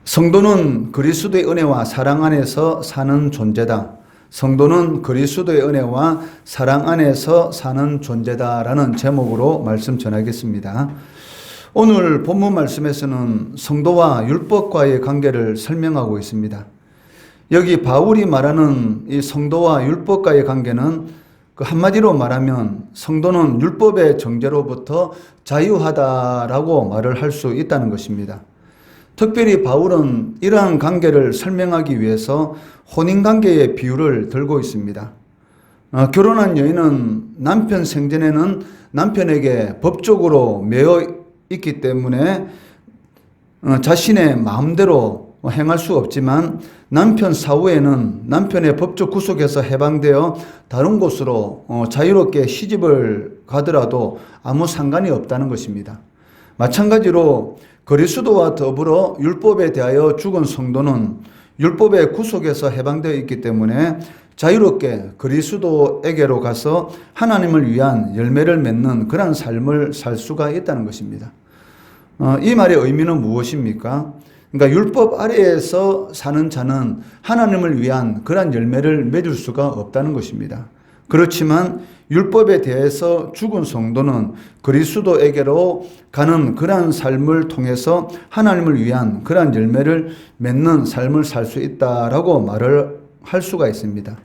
성도는 그리스도의 은혜와 사랑 안에서 사는 존재다. 성도는 그리스도의 은혜와 사랑 안에서 사는 존재다라는 제목으로 말씀 전하겠습니다. 오늘 본문 말씀에서는 성도와 율법과의 관계를 설명하고 있습니다. 여기 바울이 말하는 이 성도와 율법과의 관계는 그 한마디로 말하면 성도는 율법의 정죄로부터 자유하다라고 말을 할 수 있다는 것입니다. 특별히 바울은 이러한 관계를 설명하기 위해서 혼인관계의 비유를 들고 있습니다. 결혼한 여인은 남편 생전에는 남편에게 법적으로 매여 있기 때문에 자신의 마음대로 행할 수 없지만 남편 사후에는 남편의 법적 구속에서 해방되어 다른 곳으로 자유롭게 시집을 가더라도 아무 상관이 없다는 것입니다. 마찬가지로 그리스도와 더불어 율법에 대하여 죽은 성도는 율법의 구속에서 해방되어 있기 때문에 자유롭게 그리스도에게로 가서 하나님을 위한 열매를 맺는 그런 삶을 살 수가 있다는 것입니다. 이 말의 의미는 무엇입니까? 그러니까 율법 아래에서 사는 자는 하나님을 위한 그런 열매를 맺을 수가 없다는 것입니다. 그렇지만 율법에 대해서 죽은 성도는 그리스도에게로 가는 그러한 삶을 통해서 하나님을 위한 그러한 열매를 맺는 삶을 살 수 있다라고 말을 할 수가 있습니다.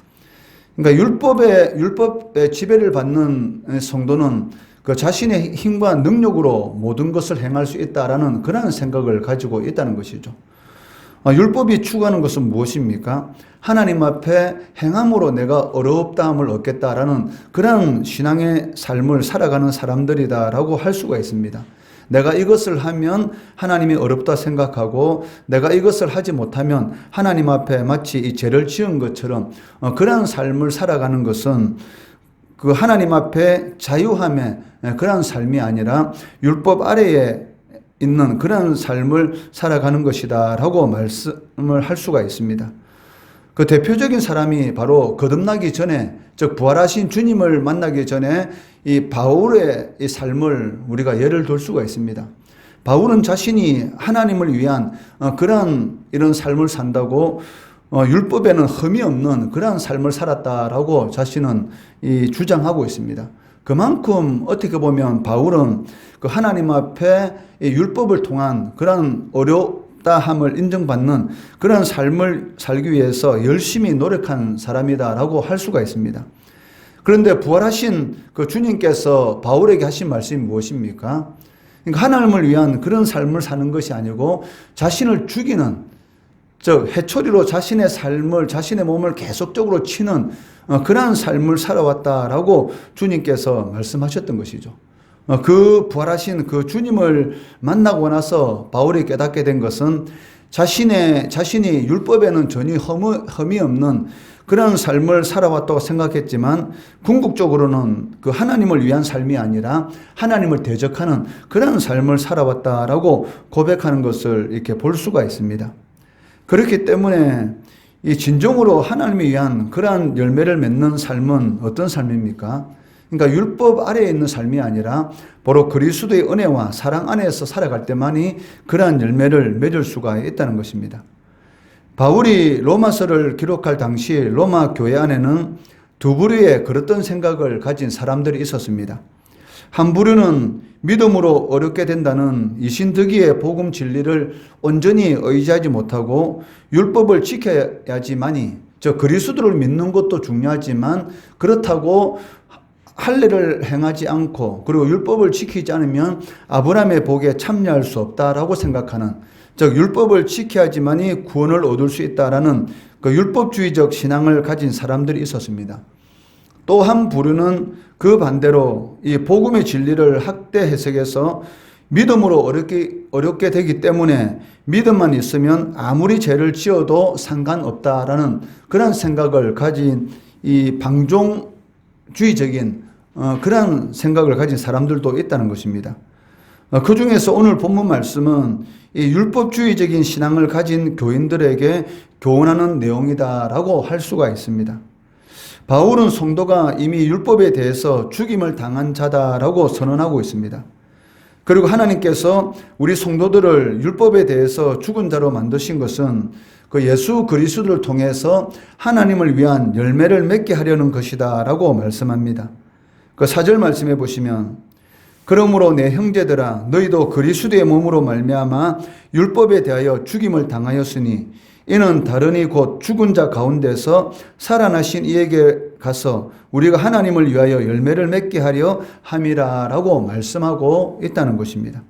그러니까 율법의 지배를 받는 성도는 그 자신의 힘과 능력으로 모든 것을 행할 수 있다라는 그런 생각을 가지고 있다는 것이죠. 율법이 추구하는 것은 무엇입니까? 하나님 앞에 행함으로 내가 어렵다함을 얻겠다라는 그런 신앙의 삶을 살아가는 사람들이다라고 할 수가 있습니다. 내가 이것을 하면 하나님이 어렵다 생각하고 내가 이것을 하지 못하면 하나님 앞에 마치 이 죄를 지은 것처럼 그런 삶을 살아가는 것은 그 하나님 앞에 자유함의 그런 삶이 아니라 율법 아래에 있는 그런 삶을 살아가는 것이다 라고 말씀을 할 수가 있습니다. 그 대표적인 사람이 바로 거듭나기 전에, 즉 부활하신 주님을 만나기 전에 이 바울의 이 삶을 우리가 예를 들 수가 있습니다. 바울은 자신이 하나님을 위한 그런 이런 삶을 산다고 율법에는 흠이 없는 그런 삶을 살았다라고 자신은 주장하고 있습니다. 그만큼 어떻게 보면 바울은 그 하나님 앞에 율법을 통한 그런 어렵다함을 인정받는 그런 삶을 살기 위해서 열심히 노력한 사람이다라고 할 수가 있습니다. 그런데 부활하신 그 주님께서 바울에게 하신 말씀이 무엇입니까? 그러니까 하나님을 위한 그런 삶을 사는 것이 아니고 자신을 죽이는, 즉 해초리로 자신의 삶을, 자신의 몸을 계속적으로 치는 그러한 삶을 살아왔다라고 주님께서 말씀하셨던 것이죠. 그 부활하신 그 주님을 만나고 나서 바울이 깨닫게 된 것은 자신이 율법에는 전혀 흠이 없는 그런 삶을 살아왔다고 생각했지만 궁극적으로는 그 하나님을 위한 삶이 아니라 하나님을 대적하는 그런 삶을 살아왔다라고 고백하는 것을 이렇게 볼 수가 있습니다. 그렇기 때문에 이 진정으로 하나님을 위한 그러한 열매를 맺는 삶은 어떤 삶입니까? 그러니까 율법 아래에 있는 삶이 아니라 바로 그리스도의 은혜와 사랑 안에서 살아갈 때만이 그러한 열매를 맺을 수가 있다는 것입니다. 바울이 로마서를 기록할 당시 로마 교회 안에는 두 부류의 그렇던 생각을 가진 사람들이 있었습니다. 한 부류는 믿음으로 어렵게 된다는 이신득이의 복음 진리를 온전히 의지하지 못하고 율법을 지켜야지만이, 저 그리스도를 믿는 것도 중요하지만 그렇다고 할례를 행하지 않고 그리고 율법을 지키지 않으면 아브라함의 복에 참여할 수 없다라고 생각하는, 즉 율법을 지켜야지만이 구원을 얻을 수 있다라는 그 율법주의적 신앙을 가진 사람들이 있었습니다. 또 한 부류는 그 반대로 이 복음의 진리를 학대 해석해서 믿음으로 어렵게 되기 때문에 믿음만 있으면 아무리 죄를 지어도 상관없다라는 그런 생각을 가진 이 방종주의적인 그런 생각을 가진 사람들도 있다는 것입니다. 그 중에서 오늘 본문 말씀은 이 율법주의적인 신앙을 가진 교인들에게 교훈하는 내용이다라고 할 수가 있습니다. 바울은 성도가 이미 율법에 대해서 죽임을 당한 자다라고 선언하고 있습니다. 그리고 하나님께서 우리 성도들을 율법에 대해서 죽은 자로 만드신 것은 그 예수 그리스도를 통해서 하나님을 위한 열매를 맺게 하려는 것이다 라고 말씀합니다. 그 4절 말씀해 보시면 그러므로 내 형제들아 너희도 그리스도의 몸으로 말미암아 율법에 대하여 죽임을 당하였으니 이는 다른이 곧 죽은 자 가운데서 살아나신 이에게 가서 우리가 하나님을 위하여 열매를 맺게 하려 함이라 라고 말씀하고 있다는 것입니다.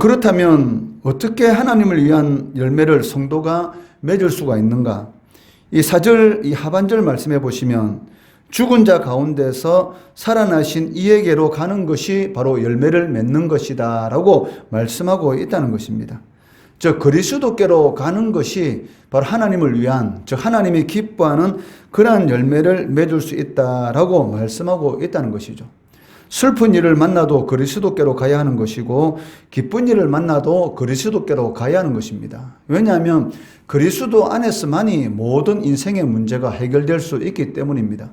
그렇다면 어떻게 하나님을 위한 열매를 성도가 맺을 수가 있는가? 이 4절 이 하반절 말씀해 보시면 죽은 자 가운데서 살아나신 이에게로 가는 것이 바로 열매를 맺는 것이다 라고 말씀하고 있다는 것입니다. 즉 그리스도께로 가는 것이 바로 하나님을 위한, 즉 하나님이 기뻐하는 그러한 열매를 맺을 수 있다라고 말씀하고 있다는 것이죠. 슬픈 일을 만나도 그리스도께로 가야 하는 것이고 기쁜 일을 만나도 그리스도께로 가야 하는 것입니다. 왜냐하면 그리스도 안에서만이 모든 인생의 문제가 해결될 수 있기 때문입니다.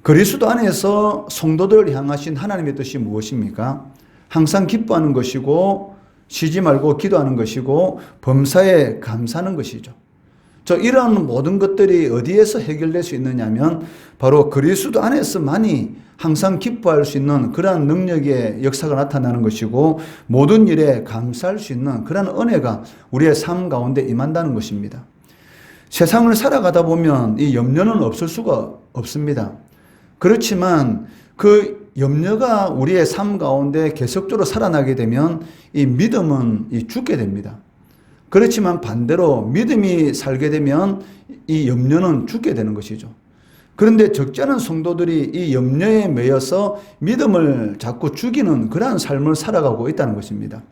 그리스도 안에서 성도들을 향하신 하나님의 뜻이 무엇입니까? 항상 기뻐하는 것이고 쉬지 말고 기도하는 것이고 범사에 감사하는 것이죠. 이런 모든 것들이 어디에서 해결될 수 있느냐면 바로 그리스도 안에서만이 항상 기뻐할 수 있는 그러한 능력의 역사가 나타나는 것이고 모든 일에 감사할 수 있는 그러한 은혜가 우리의 삶 가운데 임한다는 것입니다. 세상을 살아가다 보면 이 염려는 없을 수가 없습니다. 그렇지만 그 염려가 우리의 삶 가운데 계속적으로 살아나게 되면 이 믿음은 죽게 됩니다. 그렇지만 반대로 믿음이 살게 되면 이 염려는 죽게 되는 것이죠. 그런데 적지 않은 성도들이 이 염려에 매여서 믿음을 자꾸 죽이는 그러한 삶을 살아가고 있다는 것입니다.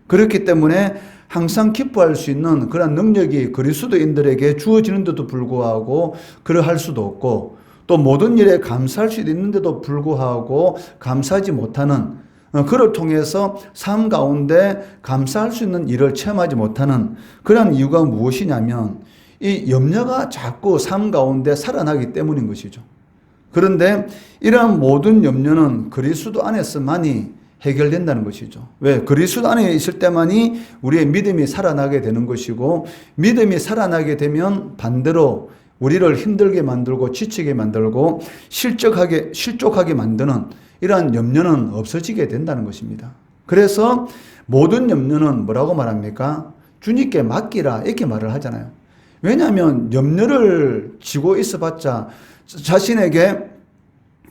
그렇기 때문에 항상 기뻐할 수 있는 그러한 능력이 그리스도인들에게 주어지는데도 불구하고 그러할 수도 없고 또 모든 일에 감사할 수 있는데도 불구하고 감사하지 못하는 그를 통해서 삶 가운데 감사할 수 있는 일을 체험하지 못하는 그런 이유가 무엇이냐면 이 염려가 자꾸 삶 가운데 살아나기 때문인 것이죠. 그런데 이러한 모든 염려는 그리스도 안에서만이 해결된다는 것이죠. 왜? 그리스도 안에 있을 때만이 우리의 믿음이 살아나게 되는 것이고 믿음이 살아나게 되면 반대로 우리를 힘들게 만들고 지치게 만들고 실족하게 만드는 이러한 염려는 없어지게 된다는 것입니다. 그래서 모든 염려는 뭐라고 말합니까? 주님께 맡기라 이렇게 말을 하잖아요. 왜냐하면 염려를 지고 있어봤자 자신에게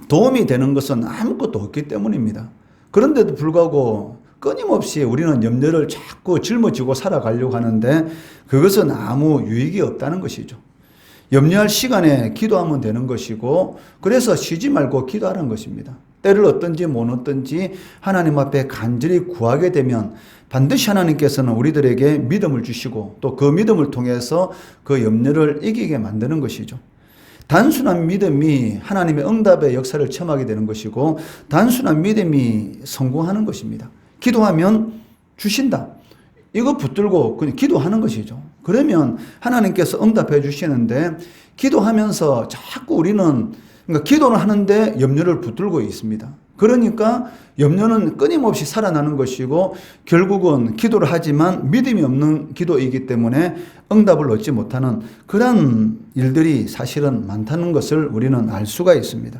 도움이 되는 것은 아무것도 없기 때문입니다. 그런데도 불구하고 끊임없이 우리는 염려를 자꾸 짊어지고 살아가려고 하는데 그것은 아무 유익이 없다는 것이죠. 염려할 시간에 기도하면 되는 것이고 그래서 쉬지 말고 기도하는 것입니다. 때를 얻든지 못 얻든지 하나님 앞에 간절히 구하게 되면 반드시 하나님께서는 우리들에게 믿음을 주시고 또 그 믿음을 통해서 그 염려를 이기게 만드는 것이죠. 단순한 믿음이 하나님의 응답의 역사를 체험하게 되는 것이고 단순한 믿음이 성공하는 것입니다. 기도하면 주신다. 이거 붙들고 그냥 기도하는 것이죠. 그러면 하나님께서 응답해 주시는데 기도하면서 자꾸 우리는 그러니까 기도는 하는데 염려를 붙들고 있습니다. 그러니까 염려는 끊임없이 살아나는 것이고 결국은 기도를 하지만 믿음이 없는 기도이기 때문에 응답을 얻지 못하는 그런 일들이 사실은 많다는 것을 우리는 알 수가 있습니다.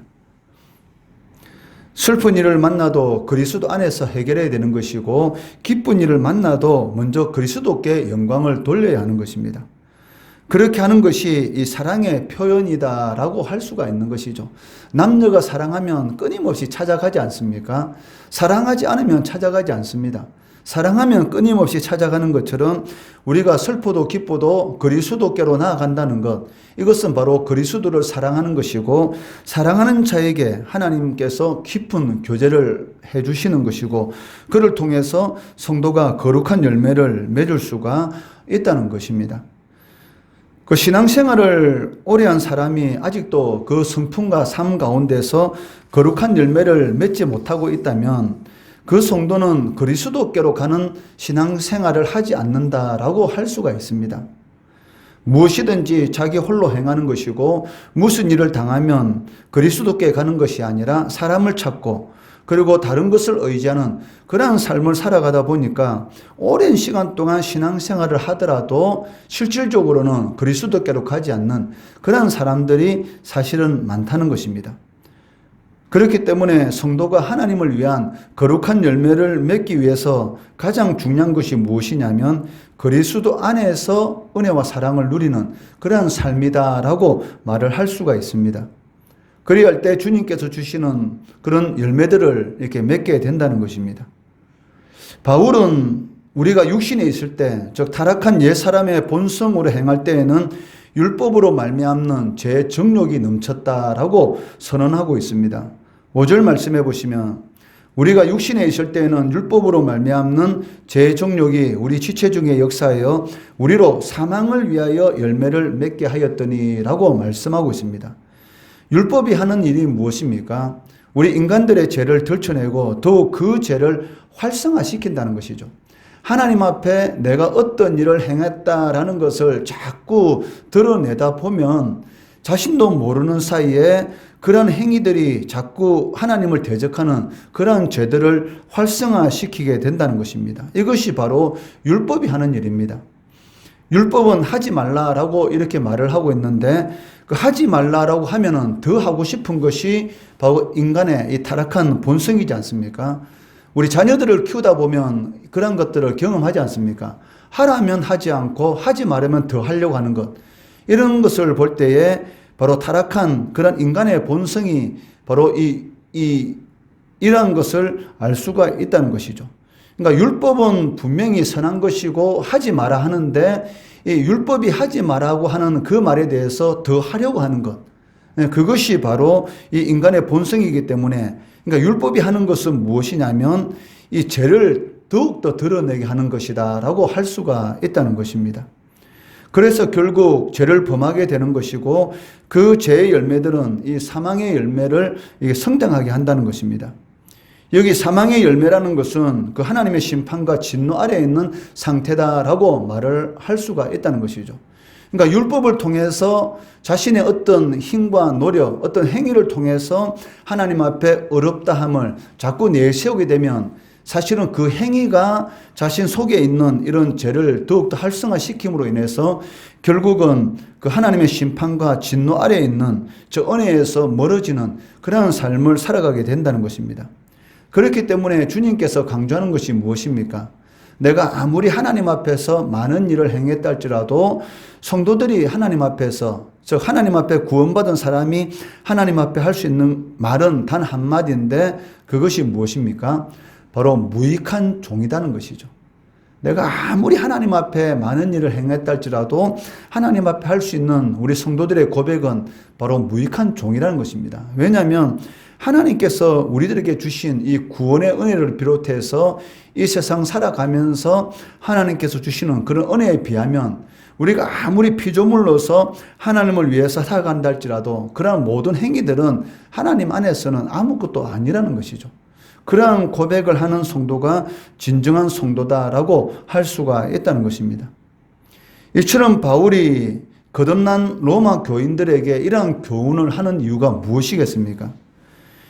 슬픈 일을 만나도 그리스도 안에서 해결해야 되는 것이고 기쁜 일을 만나도 먼저 그리스도께 영광을 돌려야 하는 것입니다. 그렇게 하는 것이 이 사랑의 표현이다라고 할 수가 있는 것이죠. 남녀가 사랑하면 끊임없이 찾아가지 않습니까? 사랑하지 않으면 찾아가지 않습니다. 사랑하면 끊임없이 찾아가는 것처럼 우리가 슬퍼도 기뻐도 그리스도께로 나아간다는 것, 이것은 바로 그리스도를 사랑하는 것이고 사랑하는 자에게 하나님께서 깊은 교제를 해주시는 것이고 그를 통해서 성도가 거룩한 열매를 맺을 수가 있다는 것입니다. 그 신앙생활을 오래 한 사람이 아직도 그 성품과 삶 가운데서 거룩한 열매를 맺지 못하고 있다면 그 성도는 그리스도께로 가는 신앙생활을 하지 않는다라고 할 수가 있습니다. 무엇이든지 자기 홀로 행하는 것이고 무슨 일을 당하면 그리스도께 가는 것이 아니라 사람을 찾고 그리고 다른 것을 의지하는 그러한 삶을 살아가다 보니까 오랜 시간 동안 신앙생활을 하더라도 실질적으로는 그리스도께로 가지 않는 그러한 사람들이 사실은 많다는 것입니다. 그렇기 때문에 성도가 하나님을 위한 거룩한 열매를 맺기 위해서 가장 중요한 것이 무엇이냐면 그리스도 안에서 은혜와 사랑을 누리는 그러한 삶이다라고 말을 할 수가 있습니다. 그리할 때 주님께서 주시는 그런 열매들을 이렇게 맺게 된다는 것입니다. 바울은 우리가 육신에 있을 때, 즉 타락한 옛사람의 본성으로 행할 때에는 율법으로 말미암는 죄의 정욕이 넘쳤다라고 선언하고 있습니다. 5절 말씀해 보시면 우리가 육신에 있을 때에는 율법으로 말미암는 죄의 정욕이 우리 지체 중에 역사하여 우리로 사망을 위하여 열매를 맺게 하였더니라고 말씀하고 있습니다. 율법이 하는 일이 무엇입니까? 우리 인간들의 죄를 들춰내고 더욱 그 죄를 활성화시킨다는 것이죠. 하나님 앞에 내가 어떤 일을 행했다라는 것을 자꾸 드러내다 보면 자신도 모르는 사이에 그런 행위들이 자꾸 하나님을 대적하는 그러한 죄들을 활성화시키게 된다는 것입니다. 이것이 바로 율법이 하는 일입니다. 율법은 하지 말라라고 이렇게 말을 하고 있는데 그 하지 말라라고 하면은 더 하고 싶은 것이 바로 인간의 이 타락한 본성이지 않습니까? 우리 자녀들을 키우다 보면 그런 것들을 경험하지 않습니까? 하라면 하지 않고 하지 말으면 더 하려고 하는 것. 이런 것을 볼 때에 바로 타락한 그런 인간의 본성이 바로 이러한 것을 알 수가 있다는 것이죠. 그러니까 율법은 분명히 선한 것이고 하지 마라 하는데 이 율법이 하지 말라고 하는 그 말에 대해서 더 하려고 하는 것. 그것이 바로 이 인간의 본성이기 때문에 그러니까 율법이 하는 것은 무엇이냐면 이 죄를 더욱더 드러내게 하는 것이다 라고 할 수가 있다는 것입니다. 그래서 결국 죄를 범하게 되는 것이고 그 죄의 열매들은 이 사망의 열매를 성장하게 한다는 것입니다. 여기 사망의 열매라는 것은 그 하나님의 심판과 진노 아래에 있는 상태다라고 말을 할 수가 있다는 것이죠. 그러니까 율법을 통해서 자신의 어떤 힘과 노력, 어떤 행위를 통해서 하나님 앞에 어렵다함을 자꾸 내세우게 되면 사실은 그 행위가 자신 속에 있는 이런 죄를 더욱더 활성화시킴으로 인해서 결국은 그 하나님의 심판과 진노 아래에 있는 저 은혜에서 멀어지는 그런 삶을 살아가게 된다는 것입니다. 그렇기 때문에 주님께서 강조하는 것이 무엇입니까? 내가 아무리 하나님 앞에서 많은 일을 행했다 할지라도 성도들이 하나님 앞에서, 즉 하나님 앞에 구원받은 사람이 하나님 앞에 할 수 있는 말은 단 한마디인데 그것이 무엇입니까? 바로 무익한 종이라는 것이죠. 내가 아무리 하나님 앞에 많은 일을 행했다 할지라도 하나님 앞에 할 수 있는 우리 성도들의 고백은 바로 무익한 종이라는 것입니다. 왜냐하면 하나님께서 우리들에게 주신 이 구원의 은혜를 비롯해서 이 세상 살아가면서 하나님께서 주시는 그런 은혜에 비하면 우리가 아무리 피조물로서 하나님을 위해서 살아간다 할지라도 그러한 모든 행위들은 하나님 안에서는 아무것도 아니라는 것이죠. 그러한 고백을 하는 성도가 진정한 성도다라고 할 수가 있다는 것입니다. 이처럼 바울이 거듭난 로마 교인들에게 이러한 교훈을 하는 이유가 무엇이겠습니까?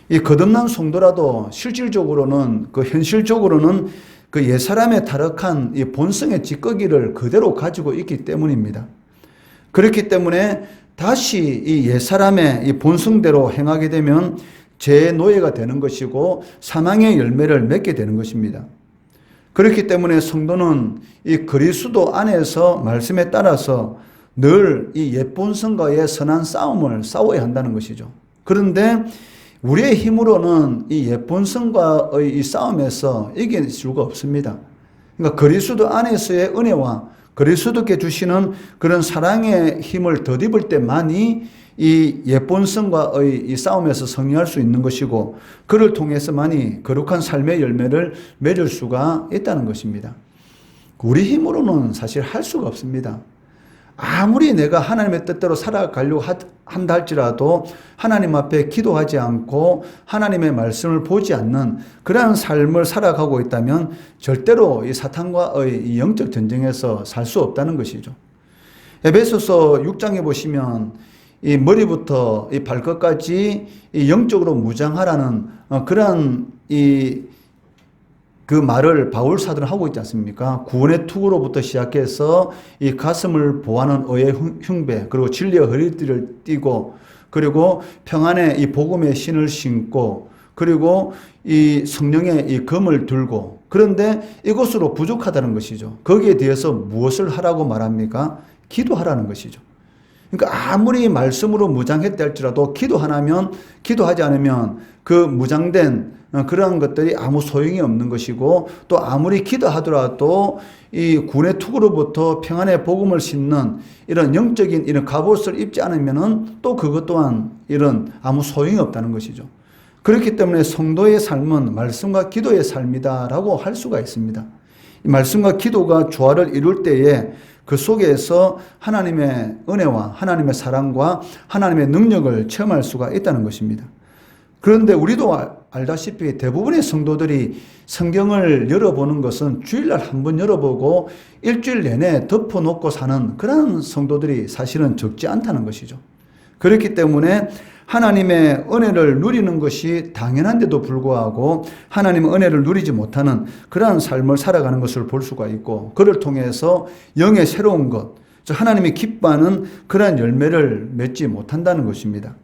이 거듭난 성도라도 실질적으로는 현실적으로는 그 옛사람의 타락한 이 본성의 찌꺼기를 그대로 가지고 있기 때문입니다. 그렇기 때문에 다시 이 옛사람의 이 본성대로 행하게 되면 죄의 노예가 되는 것이고 사망의 열매를 맺게 되는 것입니다. 그렇기 때문에 성도는 이 그리스도 안에서 말씀에 따라서 늘 이 옛 본성과의 선한 싸움을 싸워야 한다는 것이죠. 그런데 우리의 힘으로는 이 옛 본성과의 이 싸움에서 이길 수가 없습니다. 그러니까 그리스도 안에서의 은혜와 그리스도께 주시는 그런 사랑의 힘을 덧입을 때만이 이 옛 본성과의 이 싸움에서 승리할 수 있는 것이고 그를 통해서만이 거룩한 삶의 열매를 맺을 수가 있다는 것입니다. 우리 힘으로는 사실 할 수가 없습니다. 아무리 내가 하나님의 뜻대로 살아가려고 한다 할지라도 하나님 앞에 기도하지 않고 하나님의 말씀을 보지 않는 그러한 삶을 살아가고 있다면 절대로 이 사탄과의 이 영적 전쟁에서 살 수 없다는 것이죠. 에베소서 6장에 보시면 이 머리부터 이 발끝까지 이 영적으로 무장하라는 그러한 그 말을 바울 사도는 하고 있지 않습니까? 구원의 투구로부터 시작해서 이 가슴을 보호하는 의의 흉배, 그리고 진리의 허리띠를 띠고, 그리고 평안의 이 복음의 신을 신고, 그리고 이 성령의 이 검을 들고. 그런데 이것으로 부족하다는 것이죠. 거기에 대해서 무엇을 하라고 말합니까? 기도하라는 것이죠. 그러니까 아무리 말씀으로 무장했다 할지라도 기도하지 않으면 그 무장된 그러한 것들이 아무 소용이 없는 것이고, 또 아무리 기도하더라도 이 군의 투구로부터 평안의 복음을 심는 이런 영적인 이런 갑옷을 입지 않으면은 또 그것 또한 이런 아무 소용이 없다는 것이죠. 그렇기 때문에 성도의 삶은 말씀과 기도의 삶이다라고 할 수가 있습니다. 이 말씀과 기도가 조화를 이룰 때에 그 속에서 하나님의 은혜와 하나님의 사랑과 하나님의 능력을 체험할 수가 있다는 것입니다. 그런데 우리도 알다시피 대부분의 성도들이 성경을 열어보는 것은 주일날 한번 열어보고 일주일 내내 덮어놓고 사는 그런 성도들이 사실은 적지 않다는 것이죠. 그렇기 때문에 하나님의 은혜를 누리는 것이 당연한데도 불구하고 하나님의 은혜를 누리지 못하는 그러한 삶을 살아가는 것을 볼 수가 있고, 그를 통해서 영의 새로운 것, 즉 하나님이 기뻐하는 그러한 열매를 맺지 못한다는 것입니다.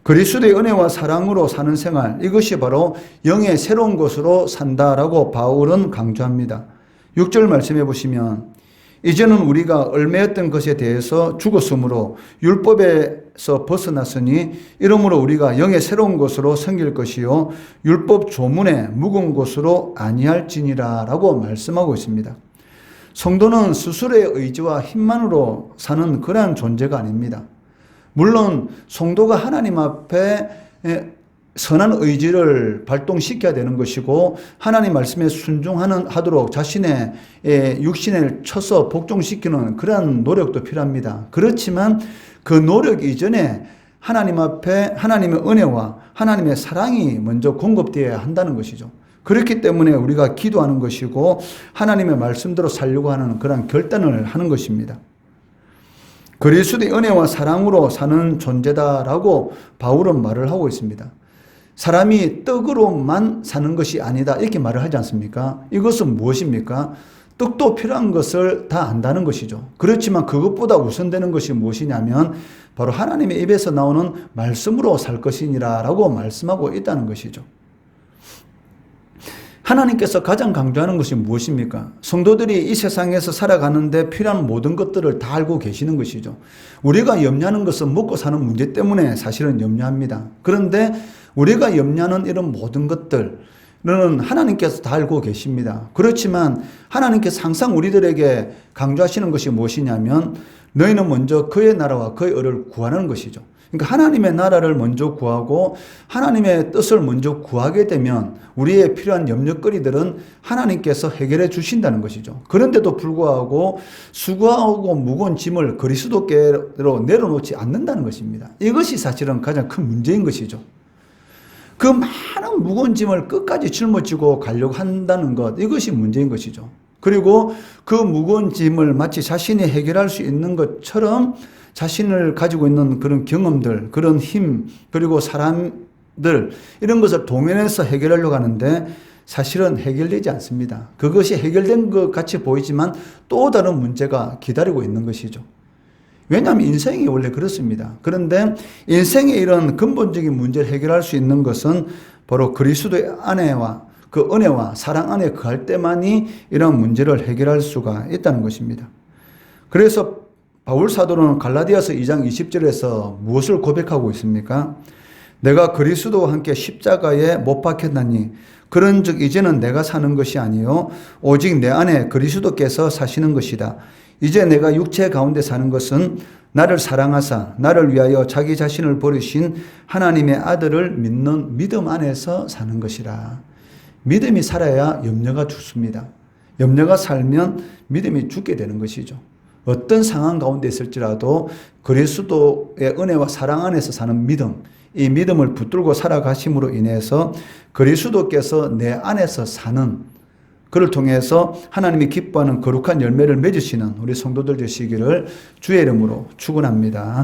그리스도의 은혜와 사랑으로 사는 생활, 이것이 바로 영의 새로운 것으로 산다라고 바울은 강조합니다. 6절 말씀해 보시면, 이제는 우리가 얽매였던 것에 대해서 죽었으므로 율법에서 벗어났으니 이러므로 우리가 영의 새로운 것으로 섬길 것이요 율법 조문에 묵은 것으로 아니할지니라 라고 말씀하고 있습니다. 성도는 스스로의 의지와 힘만으로 사는 그러한 존재가 아닙니다. 물론 성도가 하나님 앞에 선한 의지를 발동시켜야 되는 것이고, 하나님 말씀에 순종하도록 자신의 육신을 쳐서 복종시키는 그러한 노력도 필요합니다. 그렇지만 그 노력 이전에 하나님 앞에 하나님의 은혜와 하나님의 사랑이 먼저 공급되어야 한다는 것이죠. 그렇기 때문에 우리가 기도하는 것이고 하나님의 말씀대로 살려고 하는 그런 결단을 하는 것입니다. 그리스도의 은혜와 사랑으로 사는 존재다라고 바울은 말을 하고 있습니다. 사람이 떡으로만 사는 것이 아니다, 이렇게 말을 하지 않습니까? 이것은 무엇입니까? 떡도 필요한 것을 다 안다는 것이죠. 그렇지만 그것보다 우선되는 것이 무엇이냐면 바로 하나님의 입에서 나오는 말씀으로 살 것이니라 라고 말씀하고 있다는 것이죠. 하나님께서 가장 강조하는 것이 무엇입니까? 성도들이 이 세상에서 살아가는데 필요한 모든 것들을 다 알고 계시는 것이죠. 우리가 염려하는 것은 먹고 사는 문제 때문에 사실은 염려합니다. 그런데 우리가 염려하는 이런 모든 것들은 하나님께서 다 알고 계십니다. 그렇지만 하나님께서 항상 우리들에게 강조하시는 것이 무엇이냐면 너희는 먼저 그의 나라와 그의 의를 구하는 것이죠. 그러니까 하나님의 나라를 먼저 구하고 하나님의 뜻을 먼저 구하게 되면 우리의 필요한 염려거리들은 하나님께서 해결해 주신다는 것이죠. 그런데도 불구하고 수고하고 무거운 짐을 그리스도께로 내려놓지 않는다는 것입니다. 이것이 사실은 가장 큰 문제인 것이죠. 그 많은 무거운 짐을 끝까지 짊어지고 가려고 한다는 것, 이것이 문제인 것이죠. 그리고 그 무거운 짐을 마치 자신이 해결할 수 있는 것처럼 자신을 가지고 있는 그런 경험들, 그런 힘, 그리고 사람들, 이런 것을 동원해서 해결하려고 하는데 사실은 해결되지 않습니다. 그것이 해결된 것 같이 보이지만 또 다른 문제가 기다리고 있는 것이죠. 왜냐하면 인생이 원래 그렇습니다. 그런데 인생의 이런 근본적인 문제를 해결할 수 있는 것은 바로 그리스도의 안에와 그 은혜와 사랑 안에 거할 때만이 이런 문제를 해결할 수가 있다는 것입니다. 그래서 바울 사도는 갈라디아서 2장 20절에서 무엇을 고백하고 있습니까? 내가 그리스도와 함께 십자가에 못 박혔나니 그런즉 이제는 내가 사는 것이 아니요 오직 내 안에 그리스도께서 사시는 것이다. 이제 내가 육체 가운데 사는 것은 나를 사랑하사 나를 위하여 자기 자신을 버리신 하나님의 아들을 믿는 믿음 안에서 사는 것이라. 믿음이 살아야 염려가 죽습니다. 염려가 살면 믿음이 죽게 되는 것이죠. 어떤 상황 가운데 있을지라도 그리스도의 은혜와 사랑 안에서 사는 믿음, 이 믿음을 붙들고 살아가심으로 인해서 그리스도께서 내 안에서 사는, 그를 통해서 하나님이 기뻐하는 거룩한 열매를 맺으시는 우리 성도들 되시기를 주의 이름으로 축원합니다.